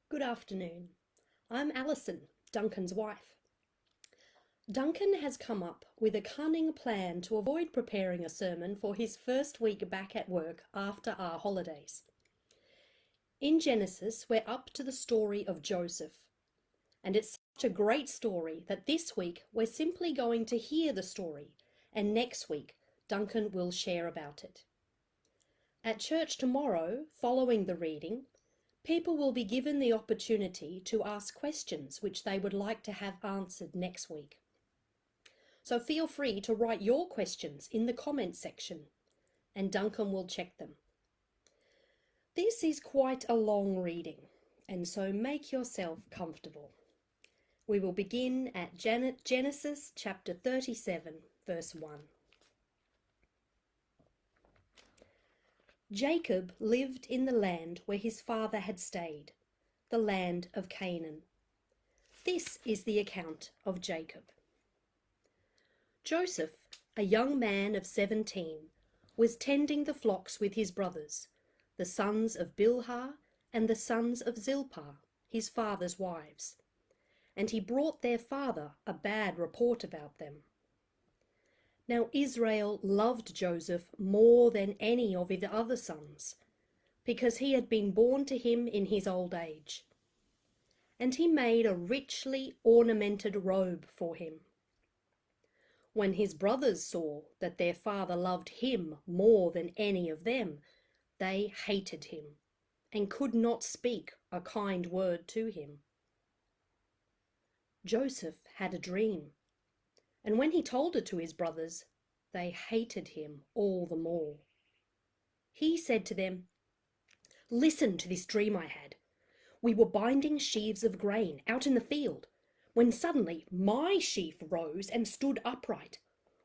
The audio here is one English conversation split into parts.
Good afternoon. I'm Alison, Duncan's wife. Duncan has come up with a cunning plan to avoid preparing a sermon for his first week back at work after our holidays. In Genesis, we're up to the story of Joseph, and it's such a great story that this week we're simply going to hear the story, and next week Duncan will share about it. At church tomorrow, following the reading, people will be given the opportunity to ask questions which they would like to have answered next week. So feel free to write your questions in the comments section and Duncan will check them. This is quite a long reading, and so make yourself comfortable. We will begin at Genesis chapter 37, verse 1. Jacob lived in the land where his father had stayed, the land of Canaan. This is the account of Jacob. Joseph, a young man of 17, was tending the flocks with his brothers, the sons of Bilhah and the sons of Zilpah, his father's wives, and he brought their father a bad report about them. Now Israel loved Joseph more than any of his other sons, because he had been born to him in his old age. And he made a richly ornamented robe for him. When his brothers saw that their father loved him more than any of them, they hated him and could not speak a kind word to him. Joseph had a dream, and when he told it to his brothers, they hated him all the more. He said to them, "Listen to this dream I had. We were binding sheaves of grain out in the field, when suddenly my sheaf rose and stood upright,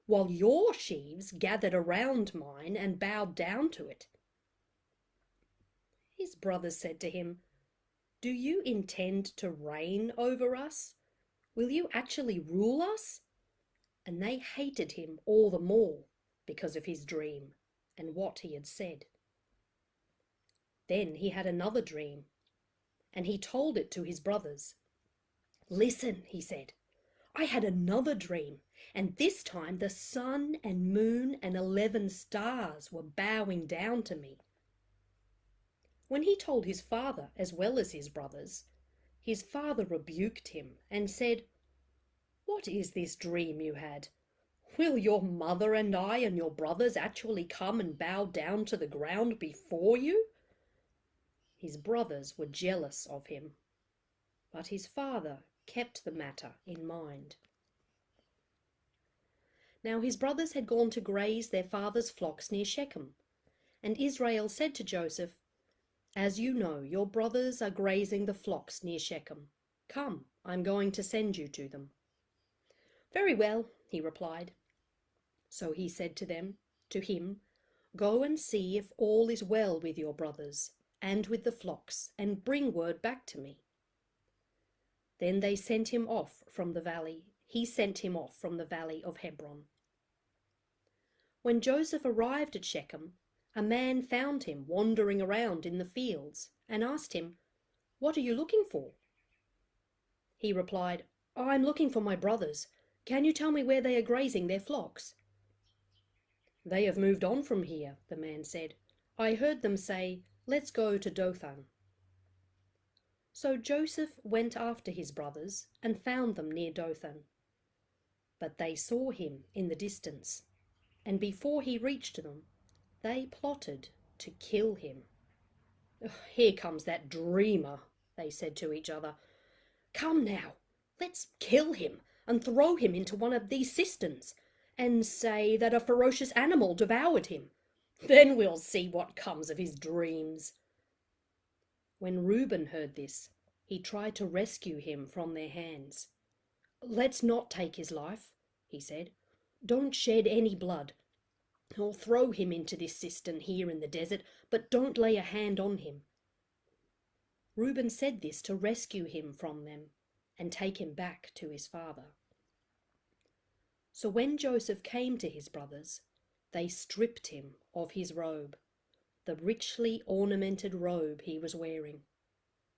while your sheaves gathered around mine and bowed down to it." His brothers said to him, "Do you intend to reign over us? Will you actually rule us?" And they hated him all the more because of his dream and what he had said. Then he had another dream, and he told it to his brothers. "Listen," he said, "I had another dream, and this time the sun and moon and 11 stars were bowing down to me." When he told his father as well as his brothers, his father rebuked him and said, "What is this dream you had? Will your mother and I and your brothers actually come and bow down to the ground before you?" His brothers were jealous of him, but his father kept the matter in mind. Now his brothers had gone to graze their father's flocks near Shechem, and Israel said to Joseph, "As you know, your brothers are grazing the flocks near Shechem. Come, I'm going to send you to them." "Very well," he replied. So he said to him, "Go and see if all is well with your brothers and with the flocks, and bring word back to me." Then he sent him off from the valley of Hebron. When Joseph arrived at Shechem, a man found him wandering around in the fields and asked him, "What are you looking for?" He replied, "I'm looking for my brothers. Can you tell me where they are grazing their flocks?" "They have moved on from here," the man said. "I heard them say, 'Let's go to Dothan.'" So Joseph went after his brothers and found them near Dothan. But they saw him in the distance, and before he reached them, they plotted to kill him. "Here comes that dreamer," they said to each other. "Come now, let's kill him and throw him into one of these cisterns, and say that a ferocious animal devoured him. Then we'll see what comes of his dreams." When Reuben heard this, he tried to rescue him from their hands. "Let's not take his life," he said. "Don't shed any blood. Or throw him into this cistern here in the desert, but don't lay a hand on him." Reuben said this to rescue him from them and take him back to his father. So when Joseph came to his brothers, they stripped him of his robe, the richly ornamented robe he was wearing.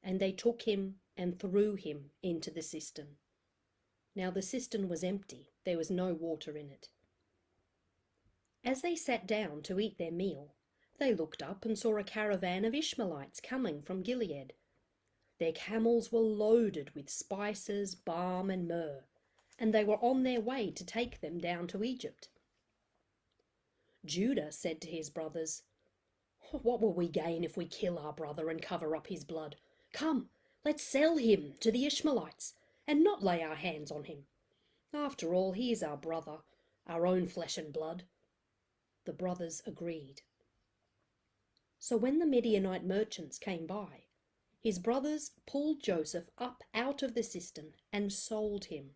and they took him and threw him into the cistern. Now the cistern was empty, there was no water in it. As they sat down to eat their meal, they looked up and saw a caravan of Ishmaelites coming from Gilead. Their camels were loaded with spices, balm, and myrrh, and they were on their way to take them down to Egypt. Judah said to his brothers, "What will we gain if we kill our brother and cover up his blood? Come, let's sell him to the Ishmaelites and not lay our hands on him. After all, he is our brother, our own flesh and blood." The brothers agreed. So when the Midianite merchants came by, his brothers pulled Joseph up out of the cistern and sold him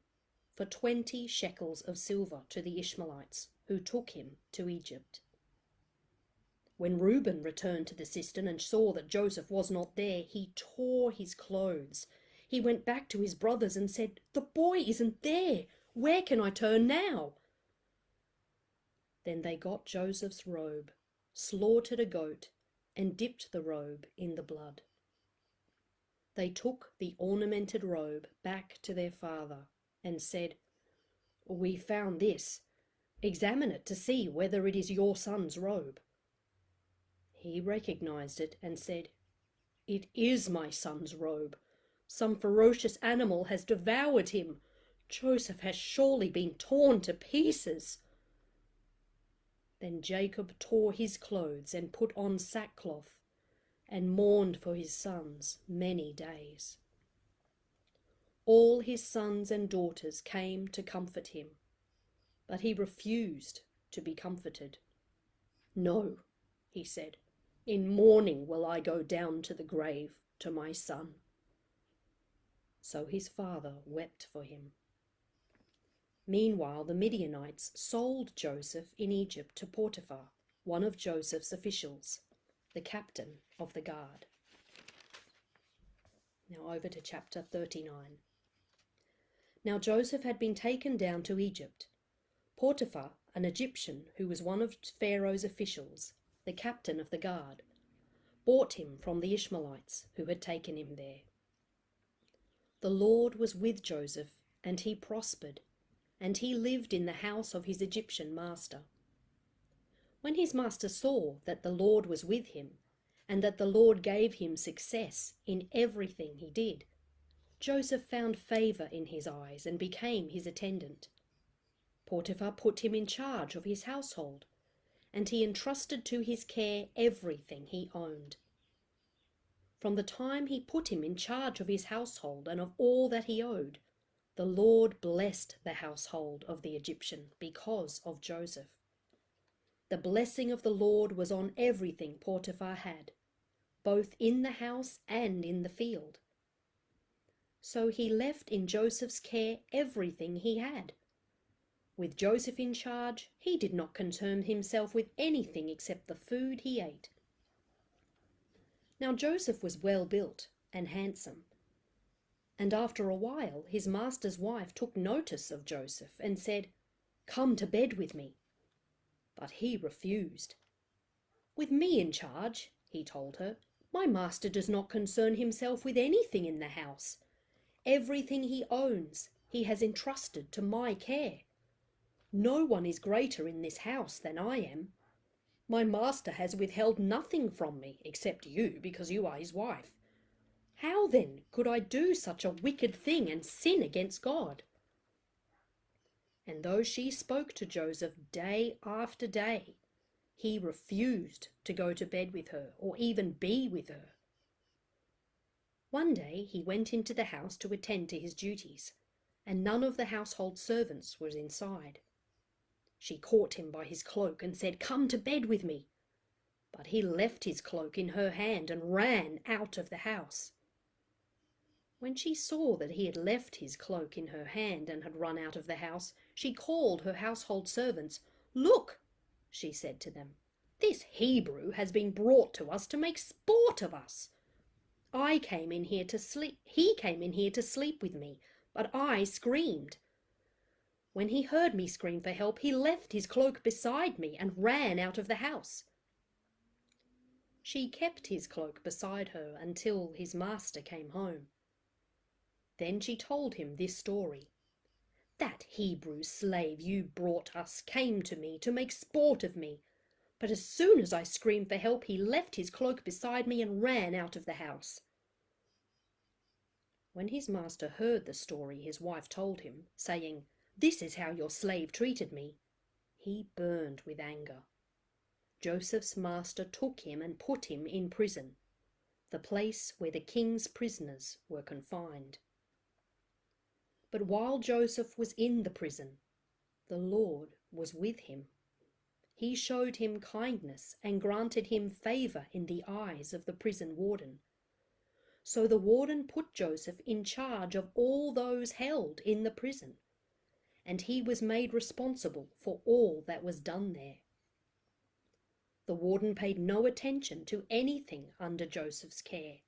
for 20 shekels of silver to the Ishmaelites, who took him to Egypt. When Reuben returned to the cistern and saw that Joseph was not there, he tore his clothes. He went back to his brothers and said, "The boy isn't there. Where can I turn now?" Then they got Joseph's robe, slaughtered a goat, and dipped the robe in the blood. They took the ornamented robe back to their father and said, "We found this. Examine it to see whether it is your son's robe." He recognized it and said, "It is my son's robe. Some ferocious animal has devoured him. Joseph has surely been torn to pieces." Then Jacob tore his clothes and put on sackcloth and mourned for his sons many days. All his sons and daughters came to comfort him, but he refused to be comforted. "No," he said, "in mourning will I go down to the grave to my son." So his father wept for him. Meanwhile, the Midianites sold Joseph in Egypt to Potiphar, one of Joseph's officials, the captain of the guard. Now over to chapter 39. Now Joseph had been taken down to Egypt. Potiphar, an Egyptian who was one of Pharaoh's officials, the captain of the guard, bought him from the Ishmaelites who had taken him there. The Lord was with Joseph, and he prospered, and he lived in the house of his Egyptian master. When his master saw that the Lord was with him, and that the Lord gave him success in everything he did, Joseph found favor in his eyes and became his attendant. Potiphar put him in charge of his household, and he entrusted to his care everything he owned. From the time he put him in charge of his household and of all that he owed, the Lord blessed the household of the Egyptian because of Joseph. The blessing of the Lord was on everything Potiphar had, both in the house and in the field. So he left in Joseph's care everything he had. With Joseph in charge, he did not concern himself with anything except the food he ate. Now Joseph was well built and handsome, and after a while his master's wife took notice of Joseph and said, "Come to bed with me." But he refused. "With me in charge," he told her, "my master does not concern himself with anything in the house. Everything he owns he has entrusted to my care. No one is greater in this house than I am. My master has withheld nothing from me except you, because you are his wife. How then could I do such a wicked thing and sin against God?" And though she spoke to Joseph day after day, he refused to go to bed with her or even be with her. One day he went into the house to attend to his duties, and none of the household servants was inside. She caught him by his cloak and said, "Come to bed with me." But he left his cloak in her hand and ran out of the house. When she saw that he had left his cloak in her hand and had run out of the house, she called her household servants. "Look," she said to them, "this Hebrew has been brought to us to make sport of us. He came in here to sleep with me, but I screamed. When he heard me scream for help, he left his cloak beside me and ran out of the house." She kept his cloak beside her until his master came home. Then she told him this story. "That Hebrew slave you brought us came to me to make sport of me, but as soon as I screamed for help, he left his cloak beside me and ran out of the house." When his master heard the story his wife told him, saying, "This is how your slave treated me," he burned with anger. Joseph's master took him and put him in prison, the place where the king's prisoners were confined. But while Joseph was in the prison, the Lord was with him. He showed him kindness and granted him favor in the eyes of the prison warden. So the warden put Joseph in charge of all those held in the prison, and he was made responsible for all that was done there. The warden paid no attention to anything under Joseph's care,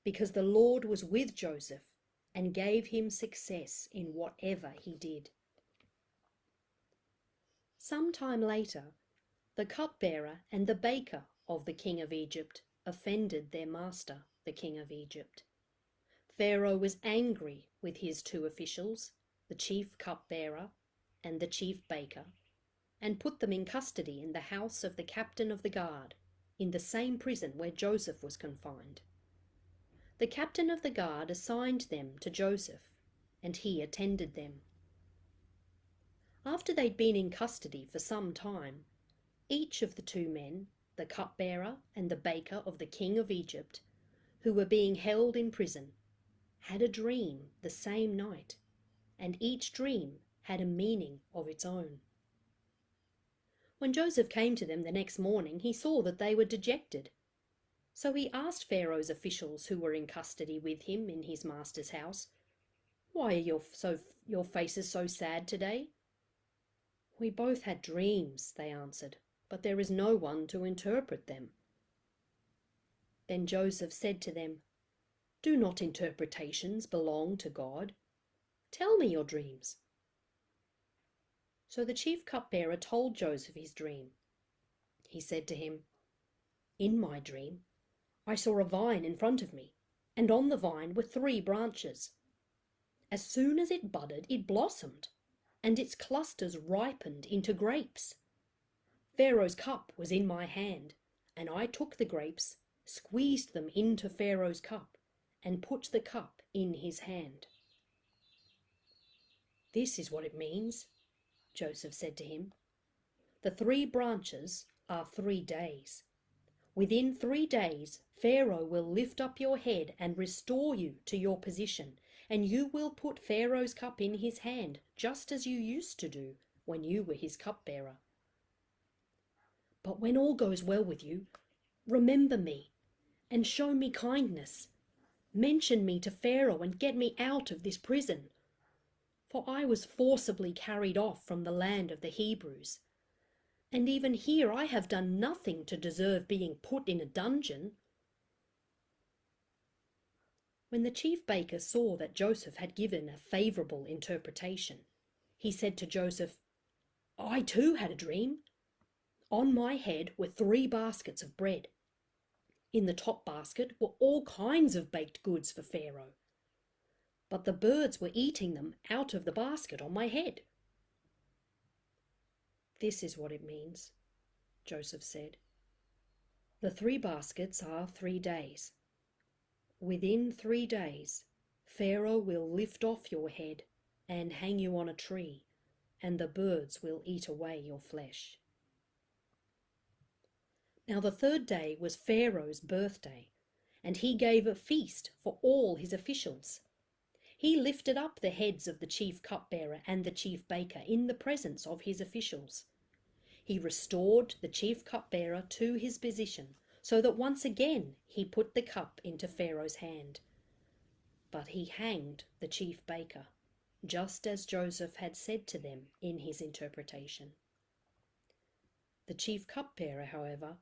because the Lord was with Joseph and gave him success in whatever he did. Some time later, the cupbearer and the baker of the king of Egypt offended their master, the king of Egypt. Pharaoh was angry with his two officials, the chief cupbearer and the chief baker, and put them in custody in the house of the captain of the guard, in the same prison where Joseph was confined. The captain of the guard assigned them to Joseph, and he attended them. After they'd been in custody for some time, each of the two men, the cupbearer and the baker of the king of Egypt, who were being held in prison, had a dream the same night, and each dream had a meaning of its own. When Joseph came to them the next morning, he saw that they were dejected. So he asked Pharaoh's officials who were in custody with him in his master's house, "Why are your faces so sad today?" "We both had dreams," they answered, "but there is no one to interpret them." Then Joseph said to them, "Do not interpretations belong to God? Tell me your dreams." So the chief cupbearer told Joseph his dream. He said to him, "In my dream, I saw a vine in front of me, and on the vine were 3 branches. As soon as it budded, it blossomed, and its clusters ripened into grapes. Pharaoh's cup was in my hand, and I took the grapes, squeezed them into Pharaoh's cup, and put the cup in his hand." "This is what it means," Joseph said to him. "The 3 branches are 3 days. Within 3 days, Pharaoh will lift up your head and restore you to your position, and you will put Pharaoh's cup in his hand, just as you used to do when you were his cupbearer. But when all goes well with you, remember me and show me kindness. Mention me to Pharaoh and get me out of this prison. For I was forcibly carried off from the land of the Hebrews, and even here I have done nothing to deserve being put in a dungeon." When the chief baker saw that Joseph had given a favorable interpretation, he said to Joseph, "I too had a dream. On my head were 3 baskets of bread. In the top basket were all kinds of baked goods for Pharaoh, but the birds were eating them out of the basket on my head." "This is what it means," Joseph said. "The 3 baskets are 3 days. Within 3 days, Pharaoh will lift off your head and hang you on a tree, and the birds will eat away your flesh." Now the 3rd day was Pharaoh's birthday, and he gave a feast for all his officials. He lifted up the heads of the chief cupbearer and the chief baker in the presence of his officials. He restored the chief cupbearer to his position, so that once again he put the cup into Pharaoh's hand. But he hanged the chief baker, just as Joseph had said to them in his interpretation. The chief cupbearer, however,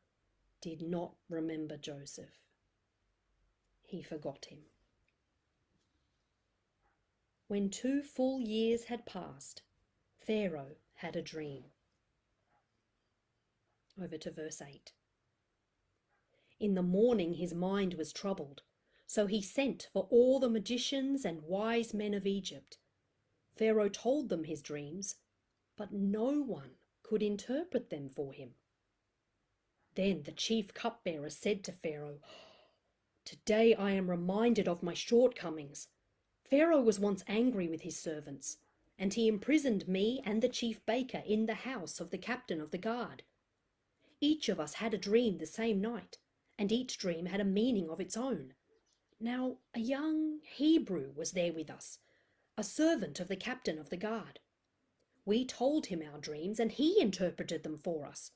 did not remember Joseph. He forgot him. When 2 full years had passed, Pharaoh had a dream. Over to verse 8. In the morning his mind was troubled, so he sent for all the magicians and wise men of Egypt. Pharaoh told them his dreams, but no one could interpret them for him. Then the chief cupbearer said to Pharaoh, "Today I am reminded of my shortcomings. Pharaoh was once angry with his servants, and he imprisoned me and the chief baker in the house of the captain of the guard. Each of us had a dream the same night, and each dream had a meaning of its own. Now a young Hebrew was there with us, a servant of the captain of the guard. We told him our dreams, and he interpreted them for us,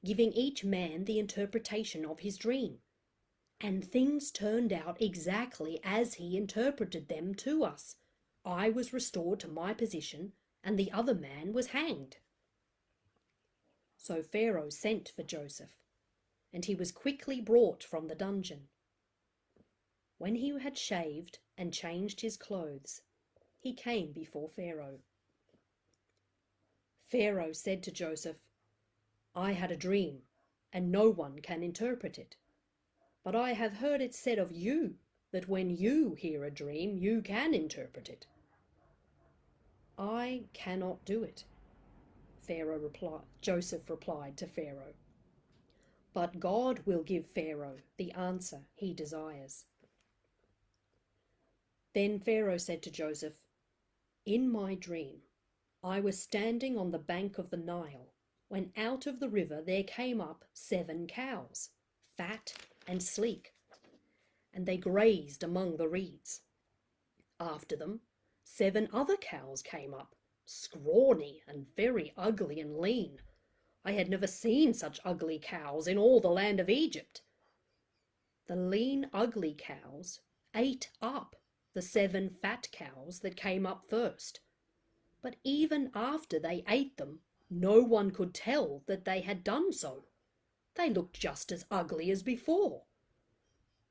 giving each man the interpretation of his dream. And things turned out exactly as he interpreted them to us. I was restored to my position, and the other man was hanged." So Pharaoh sent for Joseph, and he was quickly brought from the dungeon. When he had shaved and changed his clothes, he came before Pharaoh. Pharaoh said to Joseph, "I had a dream, and no one can interpret it. But I have heard it said of you that when you hear a dream, you can interpret it." "I cannot do it," Joseph replied to Pharaoh. "But God will give Pharaoh the answer he desires." Then Pharaoh said to Joseph, "In my dream, I was standing on the bank of the Nile, when out of the river there came up 7 cows, fat and sleek, and they grazed among the reeds. After them, 7 other cows came up, scrawny and very ugly and lean. I had never seen such ugly cows in all the land of Egypt. The lean, ugly cows ate up the 7 fat cows that came up first. But even after they ate them, no one could tell that they had done so. They looked just as ugly as before.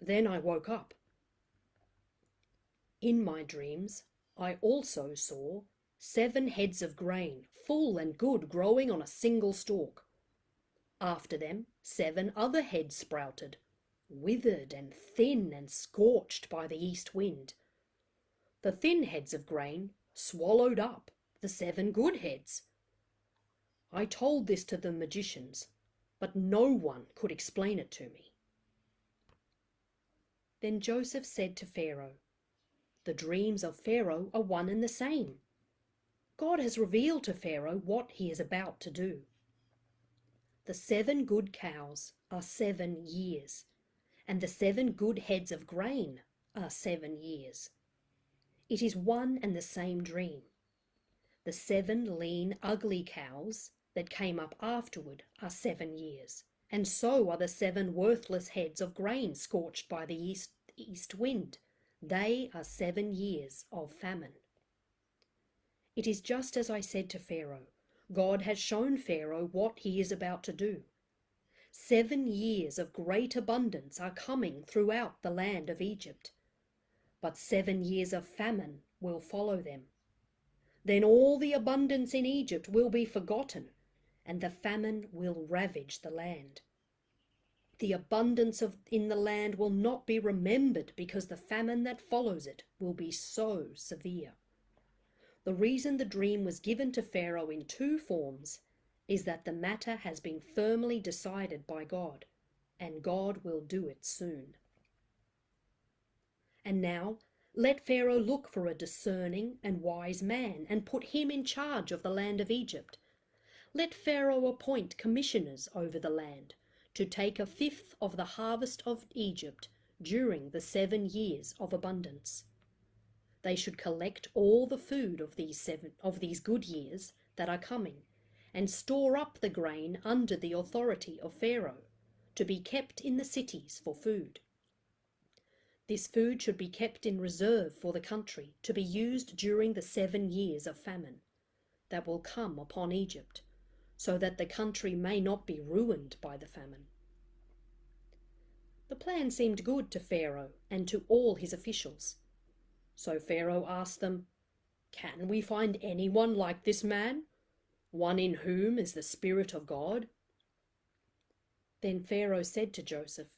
Then I woke up. In my dreams, I also saw 7 heads of grain, full and good, growing on a single stalk. After them, 7 other heads sprouted, withered and thin and scorched by the east wind. The thin heads of grain swallowed up the 7 good heads. I told this to the magicians, but no one could explain it to me." Then Joseph said to Pharaoh, "The dreams of Pharaoh are one and the same. God has revealed to Pharaoh what he is about to do. The 7 good cows are 7 years, and the 7 good heads of grain are 7 years. It is one and the same dream. The 7 lean, ugly cows that came up afterward are 7 years, and so are the 7 worthless heads of grain scorched by the east wind. They are 7 years of famine. It is just as I said to Pharaoh. God has shown Pharaoh what he is about to do. 7 years of great abundance are coming throughout the land of Egypt, but 7 years of famine will follow them. Then all the abundance in Egypt will be forgotten, and the famine will ravage the land. The abundance in the land will not be remembered because the famine that follows it will be so severe. The reason the dream was given to Pharaoh in 2 forms is that the matter has been firmly decided by God, and God will do it soon. And now let Pharaoh look for a discerning and wise man and put him in charge of the land of Egypt. Let Pharaoh appoint commissioners over the land to take 1/5 of the harvest of Egypt during the 7 years of abundance. They should collect all the food of these good years that are coming, and store up the grain under the authority of Pharaoh, to be kept in the cities for food. This food should be kept in reserve for the country, to be used during the 7 years of famine that will come upon Egypt, so that the country may not be ruined by the famine. The plan seemed good to Pharaoh and to all his officials. So Pharaoh asked them, "Can we find anyone like this man, one in whom is the Spirit of God?" Then Pharaoh said to Joseph,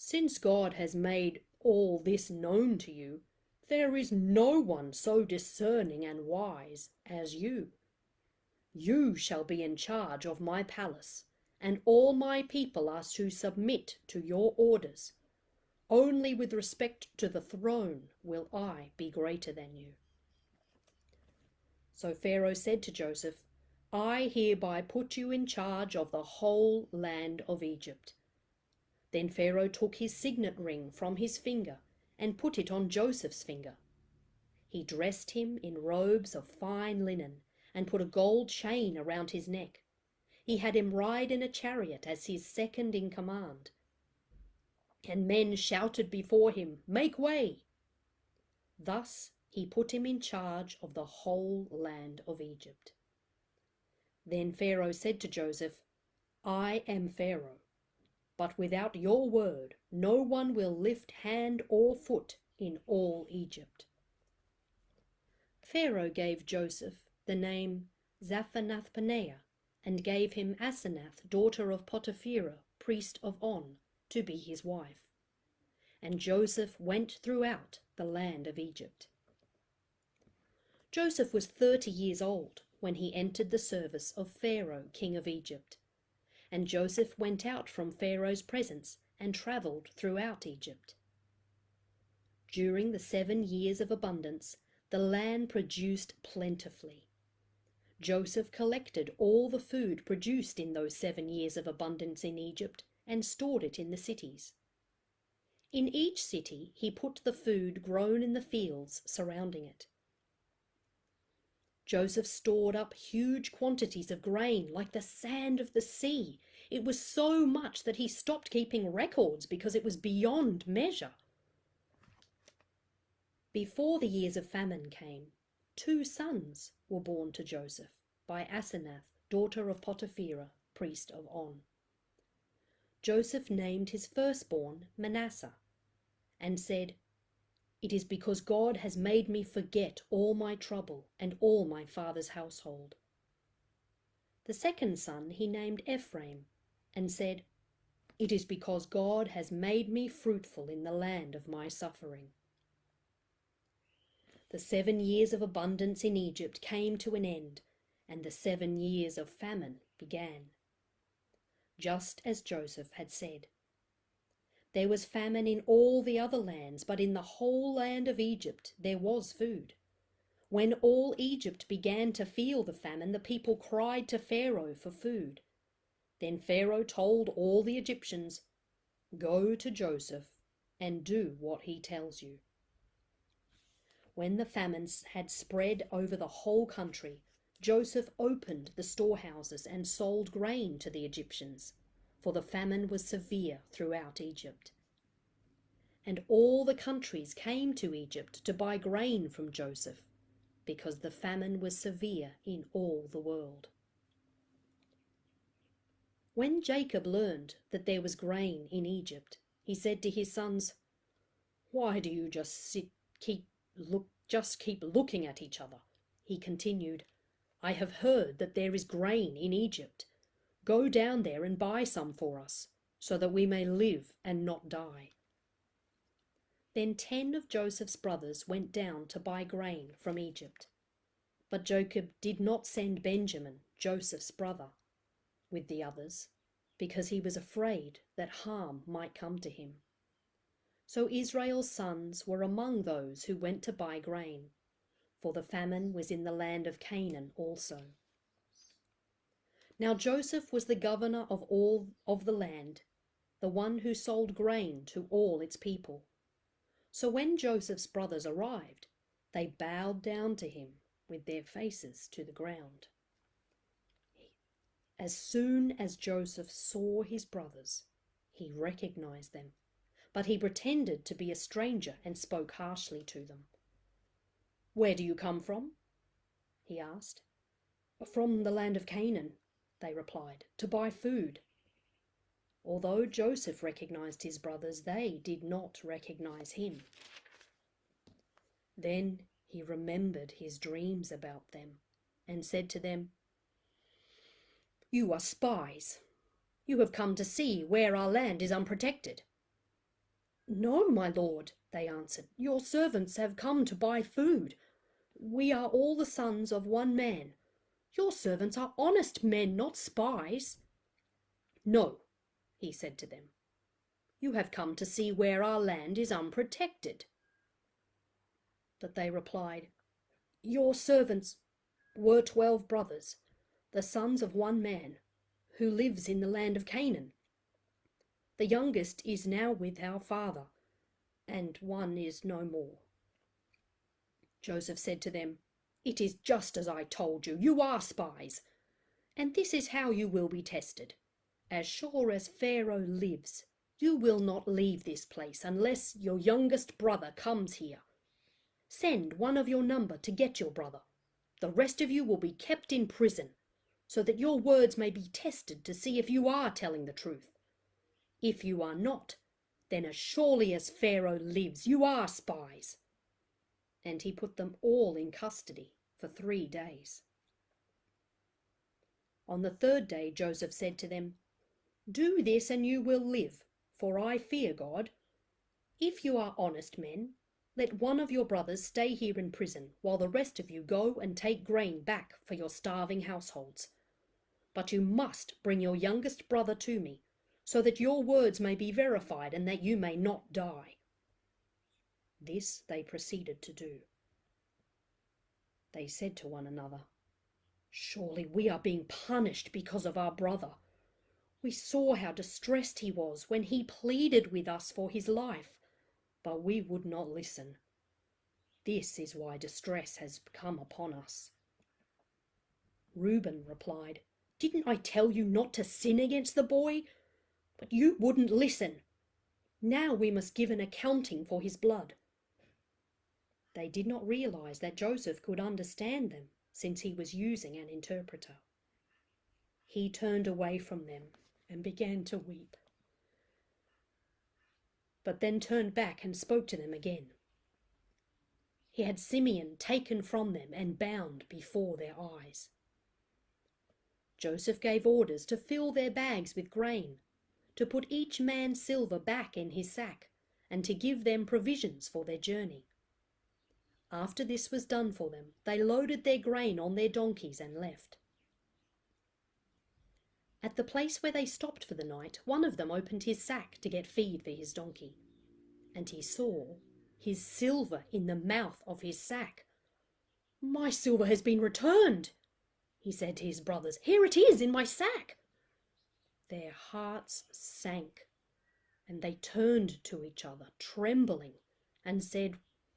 Since God has made all this known to you, there is no one so discerning and wise as you. You shall be in charge of my palace, and all my people are to submit to your orders. Only with respect to the throne will I be greater than you." So Pharaoh said to Joseph, "I hereby put you in charge of the whole land of Egypt." Then Pharaoh took his signet ring from his finger and put it on Joseph's finger. He dressed him in robes of fine linen and put a gold chain around his neck. He had him ride in a chariot as his second in command. And men shouted before him, "Make way!" Thus he put him in charge of the whole land of Egypt. Then Pharaoh said to Joseph, "I am Pharaoh, but without your word no one will lift hand or foot in all Egypt." Pharaoh gave Joseph the name Zaphenath-paneah and gave him Asenath, daughter of Potipherah, priest of On, to be his wife. And Joseph went throughout the land of Egypt. Joseph was 30 years old when he entered the service of Pharaoh, king of Egypt. And Joseph went out from Pharaoh's presence and travelled throughout Egypt. During the 7 years of abundance, the land produced plentifully. Joseph collected all the food produced in those 7 years of abundance in Egypt and stored it in the cities. In each city he put the food grown in the fields surrounding it. Joseph stored up huge quantities of grain like the sand of the sea. It was so much that he stopped keeping records because it was beyond measure. Before the years of famine came, 2 sons were born to Joseph by Asenath, daughter of Potipherah, priest of On. Joseph named his firstborn Manasseh and said, "It is because God has made me forget all my trouble and all my father's household." The second son he named Ephraim and said, "It is because God has made me fruitful in the land of my suffering." The 7 years of abundance in Egypt came to an end, and the 7 years of famine began. Just as Joseph had said. There was famine in all the other lands, but in the whole land of Egypt there was food. When all Egypt began to feel the famine, the people cried to Pharaoh for food. Then Pharaoh told all the Egyptians, "Go to Joseph and do what he tells you." When the famines had spread over the whole country, Joseph opened the storehouses and sold grain to the Egyptians, for the famine was severe throughout Egypt. And all the countries came to Egypt to buy grain from Joseph, because the famine was severe in all the world. When Jacob learned that there was grain in Egypt, he said to his sons, "Why do you just keep looking at each other?" He continued, "I have heard that there is grain in Egypt. Go down there and buy some for us, so that we may live and not die." Then 10 of Joseph's brothers went down to buy grain from Egypt. But Jacob did not send Benjamin, Joseph's brother, with the others, because he was afraid that harm might come to him. So Israel's sons were among those who went to buy grain, for the famine was in the land of Canaan also. Now Joseph was the governor of all of the land, the one who sold grain to all its people. So when Joseph's brothers arrived, they bowed down to him with their faces to the ground. As soon as Joseph saw his brothers, he recognized them, but he pretended to be a stranger and spoke harshly to them. "Where do you come from?" he asked. "From the land of Canaan," they replied, "to buy food." Although Joseph recognized his brothers, they did not recognize him. Then he remembered his dreams about them and said to them, "You are spies. You have come to see where our land is unprotected. No, my lord, they answered. Your servants have come to buy food. We are all the sons of one man. Your servants are honest men, not spies. No, he said to them. You have come to see where our land is unprotected. But they replied, Your servants were 12 brothers, the sons of one man, who lives in the land of Canaan. The youngest is now with our father, and one is no more. Joseph said to them, It is just as I told you. You are spies, and this is how you will be tested. As sure as Pharaoh lives, you will not leave this place unless your youngest brother comes here. Send one of your number to get your brother. The rest of you will be kept in prison, so that your words may be tested to see if you are telling the truth. If you are not, then as surely as Pharaoh lives, you are spies. And he put them all in custody for 3 days. On the 3rd day Joseph said to them, Do this and you will live, for I fear God. If you are honest men, let one of your brothers stay here in prison, while the rest of you go and take grain back for your starving households. But you must bring your youngest brother to me, so that your words may be verified and that you may not die. This they proceeded to do. They said to one another, Surely we are being punished because of our brother. We saw how distressed he was when he pleaded with us for his life, but we would not listen. This is why distress has come upon us. Reuben replied, Didn't I tell you not to sin against the boy? But you wouldn't listen. Now we must give an accounting for his blood. They did not realize that Joseph could understand them, since he was using an interpreter. He turned away from them and began to weep, but then turned back and spoke to them again. He had Simeon taken from them and bound before their eyes. Joseph gave orders to fill their bags with grain, to put each man's silver back in his sack, and to give them provisions for their journey. After this was done for them, they loaded their grain on their donkeys and left. At the place where they stopped for the night, one of them opened his sack to get feed for his donkey, and he saw his silver in the mouth of his sack. My silver has been returned, he said to his brothers. Here it is in my sack. Their hearts sank, and they turned to each other, trembling, and said,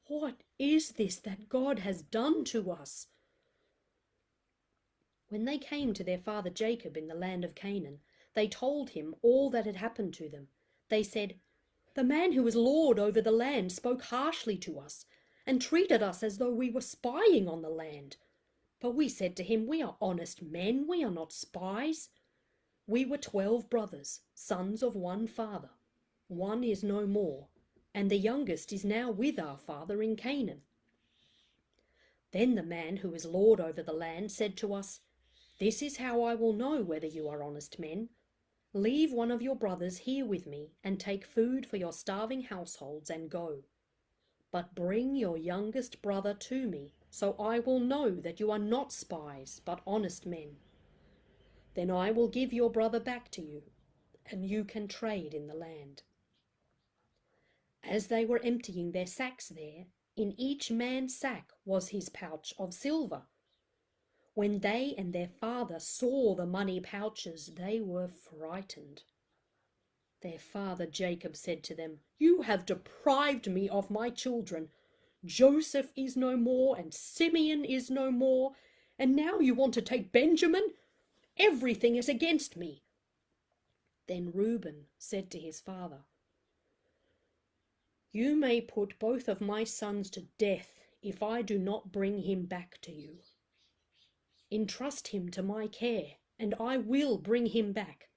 What is this that God has done to us? When they came to their father Jacob in the land of Canaan, they told him all that had happened to them. They said, The man who was lord over the land spoke harshly to us and treated us as though we were spying on the land. But we said to him, We are honest men, we are not spies. We were 12 brothers, sons of one father. One is no more, and the youngest is now with our father in Canaan. Then the man who is lord over the land said to us, This is how I will know whether you are honest men. Leave one of your brothers here with me and take food for your starving households and go. But bring your youngest brother to me, so I will know that you are not spies, but honest men. Then I will give your brother back to you, and you can trade in the land. As they were emptying their sacks there, in each man's sack was his pouch of silver. When they and their father saw the money pouches, they were frightened. Their father Jacob said to them, You have deprived me of my children. Joseph is no more, and Simeon is no more, and now you want to take Benjamin? Everything is against me. Then Reuben said to his father, You may put both of my sons to death if I do not bring him back to you. Entrust him to my care, and I will bring him back.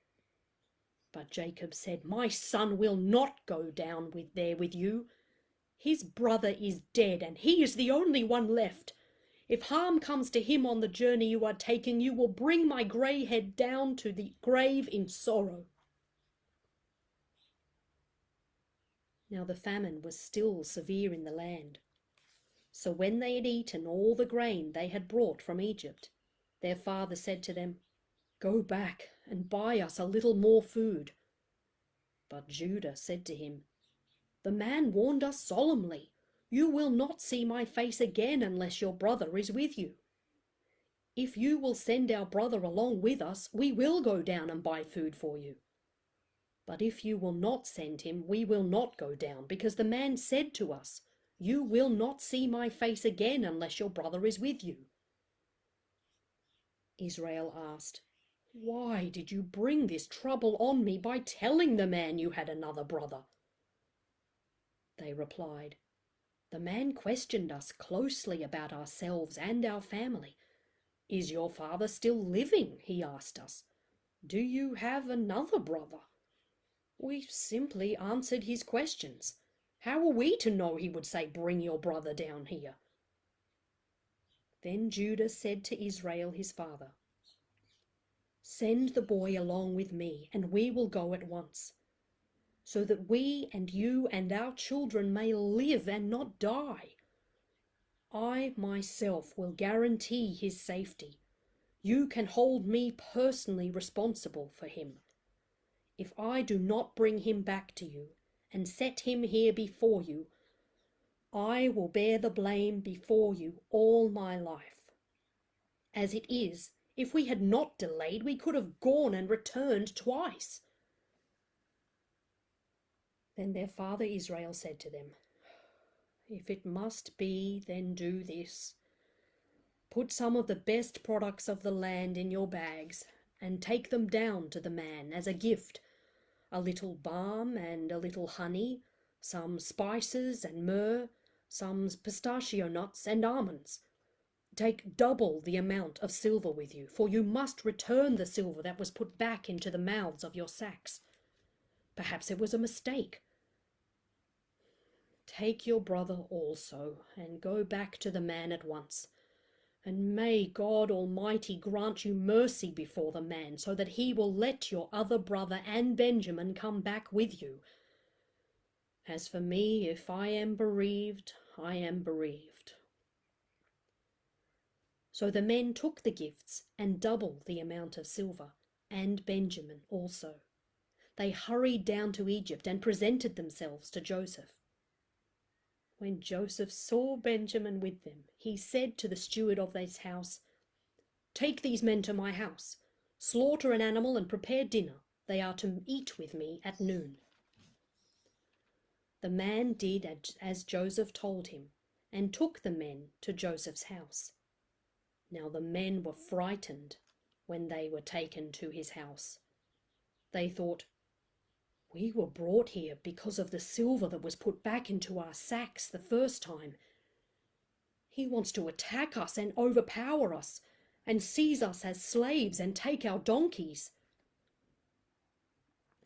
But Jacob said, My son will not go down there with you. His brother is dead, and he is the only one left. If harm comes to him on the journey you are taking, you will bring my grey head down to the grave in sorrow. Now the famine was still severe in the land. So when they had eaten all the grain they had brought from Egypt, their father said to them, "Go back and buy us a little more food." But Judah said to him, "The man warned us solemnly, 'You will not see my face again unless your brother is with you.' If you will send our brother along with us, we will go down and buy food for you. But if you will not send him, we will not go down, because the man said to us, 'You will not see my face again unless your brother is with you.'" Israel asked, "Why did you bring this trouble on me by telling the man you had another brother?" They replied, "The man questioned us closely about ourselves and our family. 'Is your father still living?' he asked us. 'Do you have another brother?' We simply answered his questions. How are we to know he would say, 'Bring your brother down here'?" Then Judah said to Israel his father, "Send the boy along with me, and we will go at once, so that we and you and our children may live and not die. I myself will guarantee his safety. You can hold me personally responsible for him. If I do not bring him back to you and set him here before you, I will bear the blame before you all my life. As it is, if we had not delayed, we could have gone and returned twice." Then their father Israel said to them, "If it must be, then do this. Put some of the best products of the land in your bags and take them down to the man as a gift, a little balm and a little honey, some spices and myrrh, some pistachio nuts and almonds. Take double the amount of silver with you, for you must return the silver that was put back into the mouths of your sacks. Perhaps it was a mistake. Take your brother also, and go back to the man at once. And may God Almighty grant you mercy before the man, so that he will let your other brother and Benjamin come back with you. As for me, if I am bereaved, I am bereaved." So the men took the gifts and double the amount of silver, and Benjamin also. They hurried down to Egypt and presented themselves to Joseph. When Joseph saw Benjamin with them, he said to the steward of his house, "Take these men to my house, slaughter an animal and prepare dinner. They are to eat with me at noon." The man did as Joseph told him, and took the men to Joseph's house. Now the men were frightened when they were taken to his house. They thought, "We were brought here because of the silver that was put back into our sacks the first time. He wants to attack us and overpower us, and seize us as slaves and take our donkeys."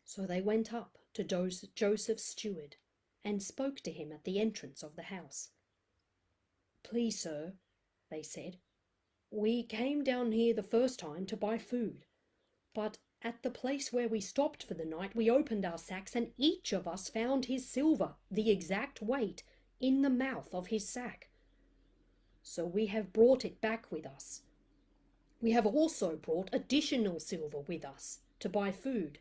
So they went up to Joseph's steward and spoke to him at the entrance of the house. "Please, sir," they said, "we came down here the first time to buy food, but at the place where we stopped for the night, we opened our sacks, and each of us found his silver, the exact weight, in the mouth of his sack. So we have brought it back with us. We have also brought additional silver with us to buy food.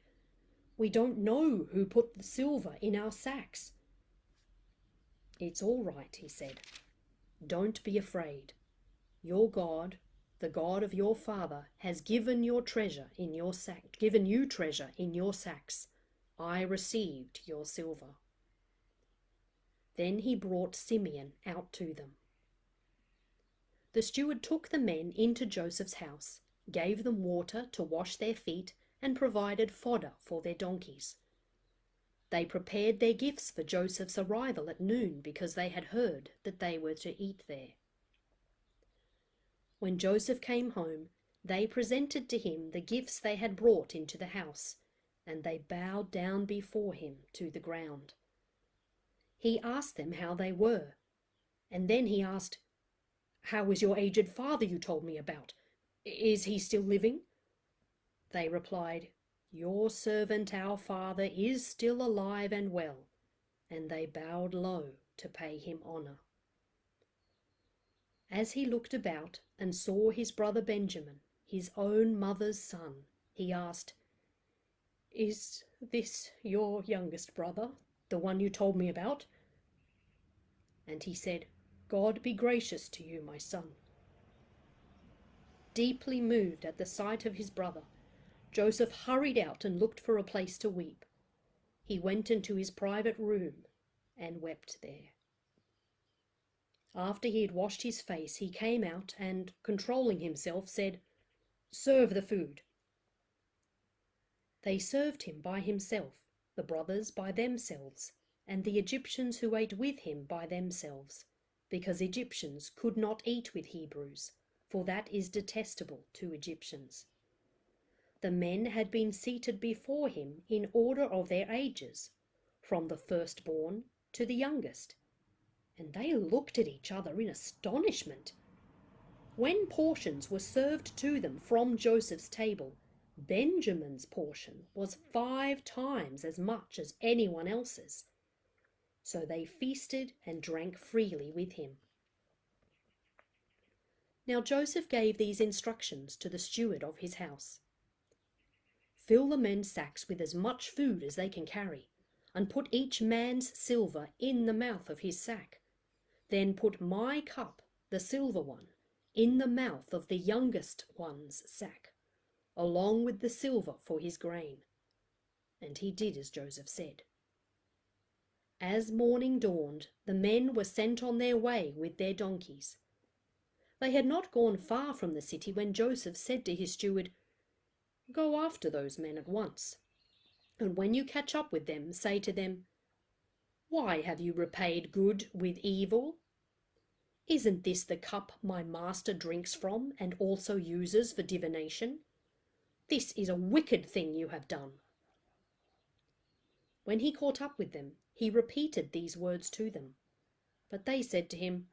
We don't know who put the silver in our sacks." "It's all right," he said. "Don't be afraid. Your God, the God of your father, has given you treasure in your sacks. I received your silver." Then he brought Simeon out to them. The steward took the men into Joseph's house, gave them water to wash their feet, and provided fodder for their donkeys. They prepared their gifts for Joseph's arrival at noon, because they had heard that they were to eat there. When Joseph came home, they presented to him the gifts they had brought into the house, and they bowed down before him to the ground. He asked them how they were, and then he asked, "How is your aged father you told me about? Is he still living?" They replied, "Your servant our father is still alive and well. and they bowed low to pay him honor. As he looked about and saw his brother Benjamin, his own mother's son, he asked, "Is this your youngest brother, the one you told me about?" And he said, "God be gracious to you, my son." Deeply moved at the sight of his brother, Joseph hurried out and looked for a place to weep. He went into his private room and wept there. After he had washed his face, he came out and, controlling himself, said, "Serve the food." They served him by himself, the brothers by themselves, and the Egyptians who ate with him by themselves, because Egyptians could not eat with Hebrews, for that is detestable to Egyptians. The men had been seated before him in order of their ages, from the firstborn to the youngest, and they looked at each other in astonishment. When portions were served to them from Joseph's table, Benjamin's portion was 5 times as much as anyone else's. So they feasted and drank freely with him. Now Joseph gave these instructions to the steward of his house. "Fill the men's sacks with as much food as they can carry, and put each man's silver in the mouth of his sack. Then put my cup, the silver one, in the mouth of the youngest one's sack, along with the silver for his grain." And he did as Joseph said. As morning dawned, the men were sent on their way with their donkeys. They had not gone far from the city when Joseph said to his steward, "Go after those men at once, and when you catch up with them, say to them, 'Why have you repaid good with evil? Isn't this the cup my master drinks from and also uses for divination? This is a wicked thing you have done.'" When he caught up with them, he repeated these words to them. But they said to him,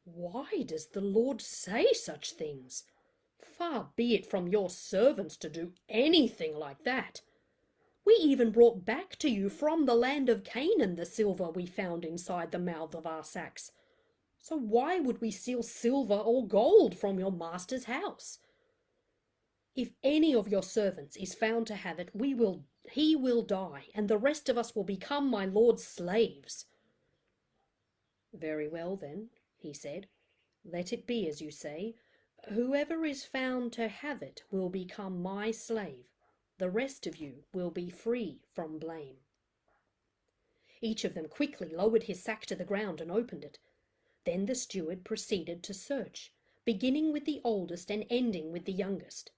"Why does the Lord say such things? Far be it from your servants to do anything like that. We even brought back to you from the land of Canaan the silver we found inside the mouth of our sacks. So why would we steal silver or gold from your master's house? If any of your servants is found to have it, he will die, and the rest of us will become my lord's slaves." "Very well, then," he said, "let it be as you say. Whoever is found to have it will become my slave. The rest of you will be free from blame." Each of them quickly lowered his sack to the ground and opened it. Then the steward proceeded to search, beginning with the oldest and ending with the youngest.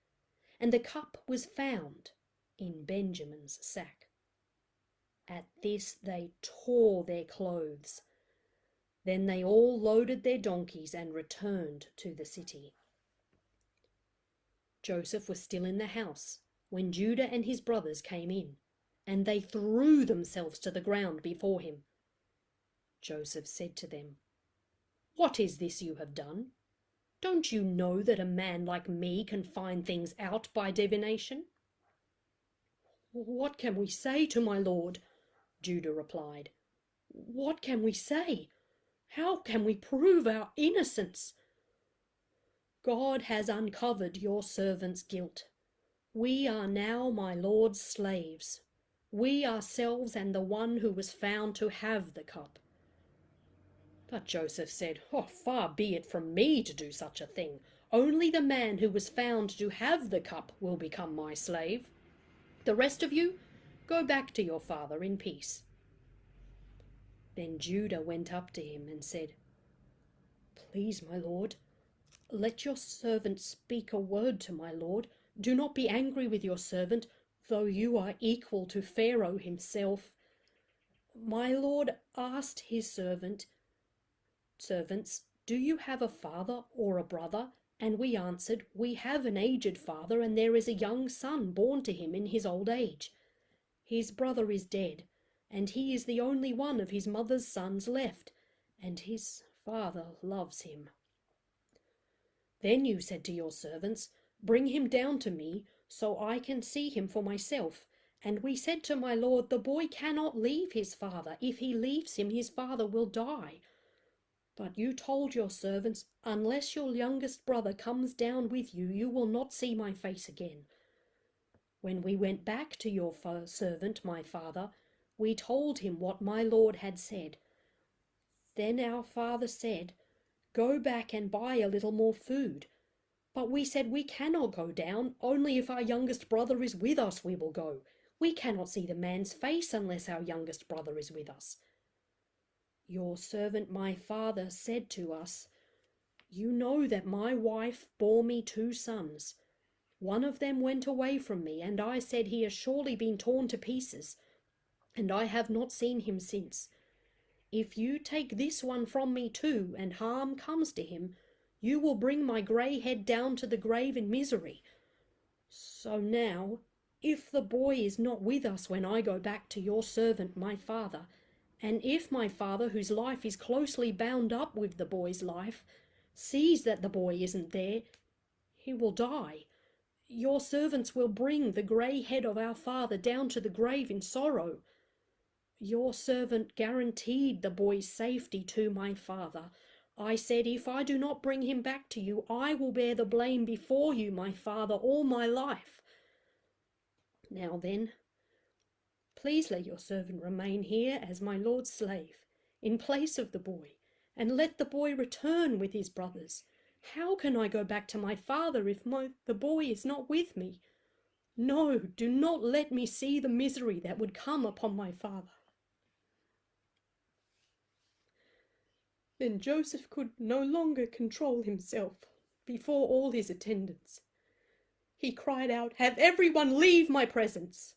And the cup was found in Benjamin's sack. At this they tore their clothes. Then they all loaded their donkeys and returned to the city. Joseph was still in the house when Judah and his brothers came in, and they threw themselves to the ground before him. Joseph said to them, "What is this you have done? Don't you know that a man like me can find things out by divination?" "What can we say to my lord?" Judah replied. "What can we say? How can we prove our innocence?" "God has uncovered your servant's guilt. We are now my lord's slaves, we ourselves and the one who was found to have the cup." But Joseph said, "Far be it from me to do such a thing. Only the man who was found to have the cup will become my slave. The rest of you, go back to your father in peace." Then Judah went up to him and said, "Please, my lord, let your servant speak a word to my lord. Do not be angry with your servant, though you are equal to Pharaoh himself. My lord asked his servants, 'Do you have a father or a brother?' And we answered, 'We have an aged father, and there is a young son born to him in his old age. His brother is dead, and he is the only one of his mother's sons left, and his father loves him.' Then you said to your servants, 'Bring him down to me, so I can see him for myself, And we said to my lord, the boy cannot leave his father. If he leaves him, his father will die. But you told your servants, unless your youngest brother comes down with you, you will not see my face again. When we went back to your servant, my father, we told him what my lord had said. Then our father said, go back and buy a little more food. But we said, we cannot go down. Only if our youngest brother is with us we will go. We cannot see the man's face unless our youngest brother is with us. Your servant, my father, said to us, you know that my wife bore me 2 sons. One of them went away from me, and I said, he has surely been torn to pieces, and I have not seen him since. If you take this one from me too, and harm comes to him, you will bring my grey head down to the grave in misery. So now, if the boy is not with us when I go back to your servant my father, and if my father, whose life is closely bound up with the boy's life, sees that the boy isn't there, he will die. Your servants will bring the grey head of our father down to the grave in sorrow. Your servant guaranteed the boy's safety to my father. I said, if I do not bring him back to you, I will bear the blame before you, my father, all my life. Now then, please let your servant remain here as my lord's slave, in place of the boy, and let the boy return with his brothers. How can I go back to my father if the boy is not with me? No, do not let me see the misery that would come upon my father. Then Joseph could no longer control himself before all his attendants. He cried out, have everyone leave my presence.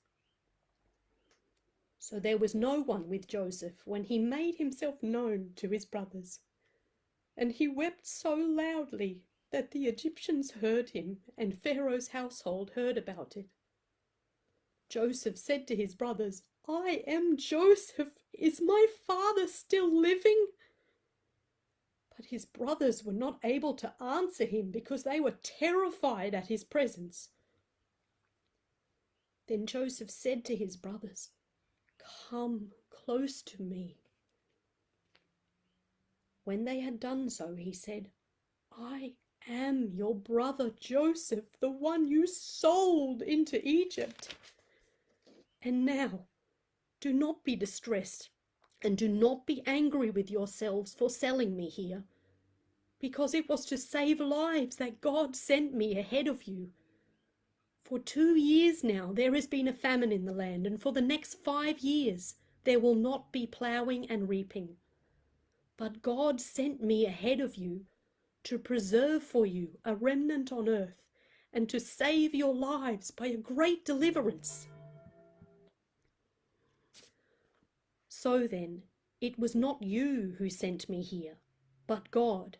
So there was no one with Joseph when he made himself known to his brothers. And he wept so loudly that the Egyptians heard him, and Pharaoh's household heard about it. Joseph said to his brothers, I am Joseph. Is my father still living? But his brothers were not able to answer him because they were terrified at his presence. Then Joseph said to his brothers, come close to me. When they had done so, he said, I am your brother Joseph, the one you sold into Egypt. And now, do not be distressed, and do not be angry with yourselves for selling me here, because it was to save lives that God sent me ahead of you. For 2 years now there has been a famine in the land, and for the next 5 years there will not be ploughing and reaping. But God sent me ahead of you to preserve for you a remnant on earth, and to save your lives by a great deliverance. So then, it was not you who sent me here, but God.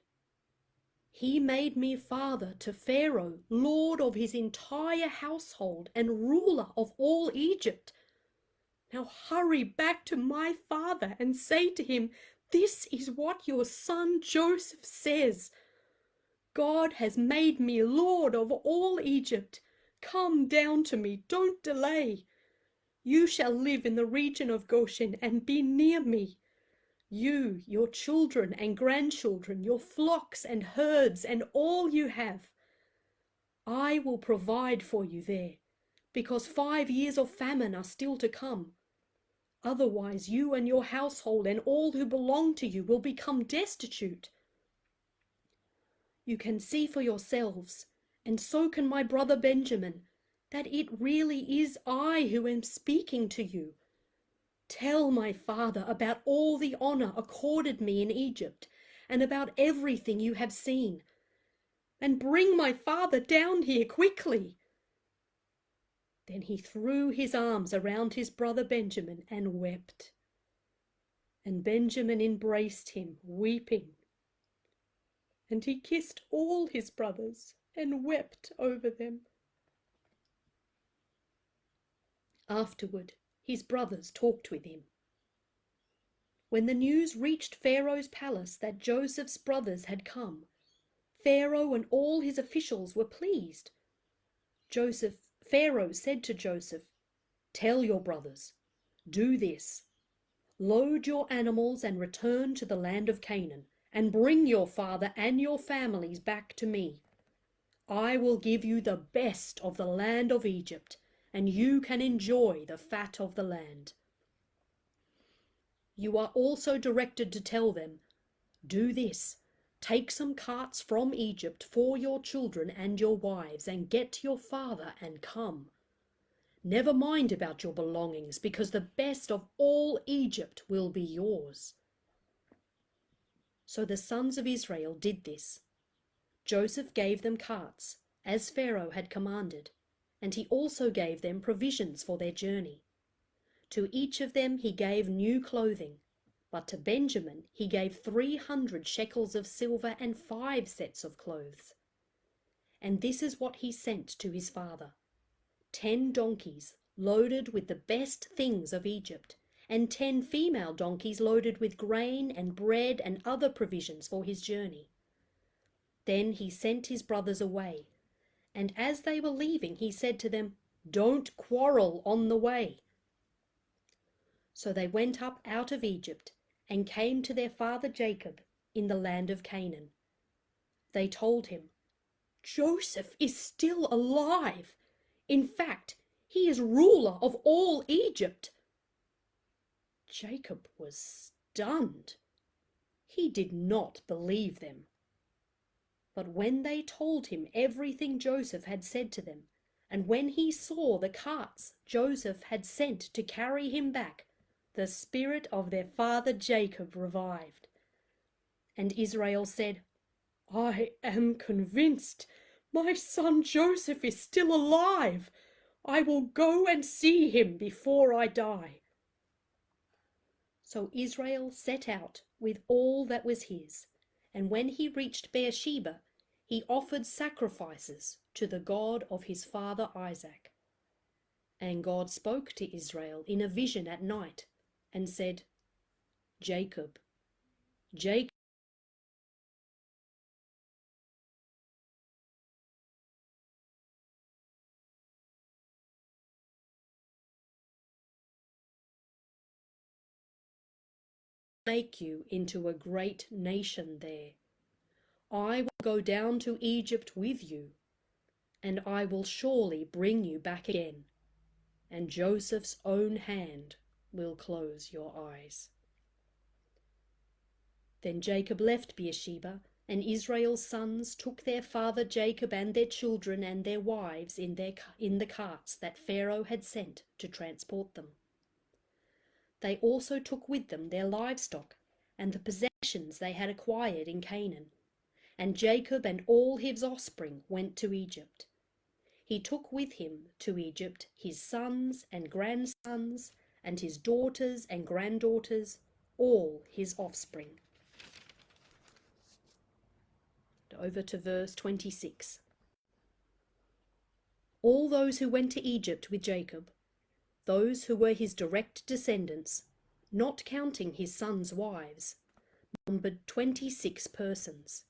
He made me father to Pharaoh, lord of his entire household and ruler of all Egypt. Now hurry back to my father and say to him, this is what your son Joseph says. God has made me lord of all Egypt. Come down to me, don't delay. You shall live in the region of Goshen and be near me. You, your children and grandchildren, your flocks and herds, and all you have. I will provide for you there, because 5 years of famine are still to come. Otherwise, you and your household and all who belong to you will become destitute. You can see for yourselves, and so can my brother Benjamin, that it really is I who am speaking to you. Tell my father about all the honor accorded me in Egypt, and about everything you have seen. And bring my father down here quickly. Then he threw his arms around his brother Benjamin and wept. And Benjamin embraced him, weeping. And he kissed all his brothers and wept over them. Afterward, his brothers talked with him. When the news reached Pharaoh's palace that Joseph's brothers had come, Pharaoh and all his officials were pleased. Pharaoh said to Joseph, Tell your brothers, do this. Load your animals and return to the land of Canaan, and bring your father and your families back to me. I will give you the best of the land of Egypt, and you can enjoy the fat of the land. You are also directed to tell them, do this. Take some carts from Egypt for your children and your wives, and get your father and come. Never mind about your belongings, because the best of all Egypt will be yours. So the sons of Israel did this. Joseph gave them carts, as Pharaoh had commanded, and he also gave them provisions for their journey. To each of them he gave new clothing, but to Benjamin he gave 300 shekels of silver and 5 sets of clothes. And this is what he sent to his father: 10 donkeys loaded with the best things of Egypt, and 10 female donkeys loaded with grain and bread and other provisions for his journey. Then he sent his brothers away, and as they were leaving, he said to them, "Don't quarrel on the way." So they went up out of Egypt and came to their father Jacob in the land of Canaan. They told him, "Joseph is still alive. In fact, he is ruler of all Egypt." Jacob was stunned. He did not believe them. But when they told him everything Joseph had said to them, and when he saw the carts Joseph had sent to carry him back, the spirit of their father Jacob revived. And Israel said, "I am convinced my son Joseph is still alive. I will go and see him before I die." So Israel set out with all that was his, and when he reached Beersheba, he offered sacrifices to the God of his father Isaac. And God spoke to Israel in a vision at night and said, "Jacob, Jacob." Make you into a great nation there. I will go down to Egypt with you, and I will surely bring you back again, and Joseph's own hand will close your eyes. Then Jacob left Beersheba, and Israel's sons took their father Jacob and their children and their wives in the carts that Pharaoh had sent to transport them. They also took with them their livestock and the possessions they had acquired in Canaan. And Jacob and all his offspring went to Egypt. He took with him to Egypt his sons and grandsons, and his daughters and granddaughters, all his offspring. Over to verse 26. All those who went to Egypt with Jacob, those who were his direct descendants, not counting his sons' wives, numbered 26 persons,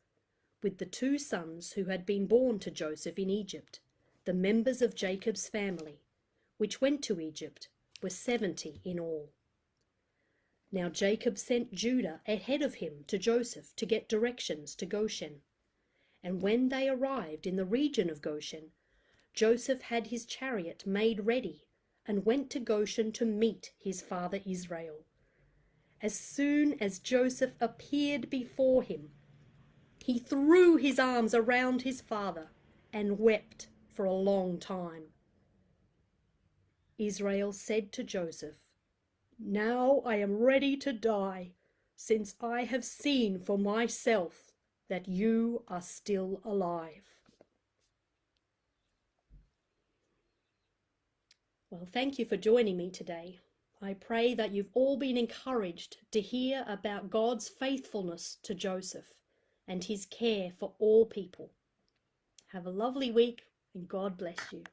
with the 2 sons who had been born to Joseph in Egypt, the members of Jacob's family, which went to Egypt, were 70 in all. Now Jacob sent Judah ahead of him to Joseph to get directions to Goshen. And when they arrived in the region of Goshen, Joseph had his chariot made ready and went to Goshen to meet his father Israel. As soon as Joseph appeared before him, he threw his arms around his father and wept for a long time. Israel said to Joseph, "Now I am ready to die, since I have seen for myself that you are still alive." Well, thank you for joining me today. I pray that you've all been encouraged to hear about God's faithfulness to Joseph and his care for all people. Have a lovely week, and God bless you.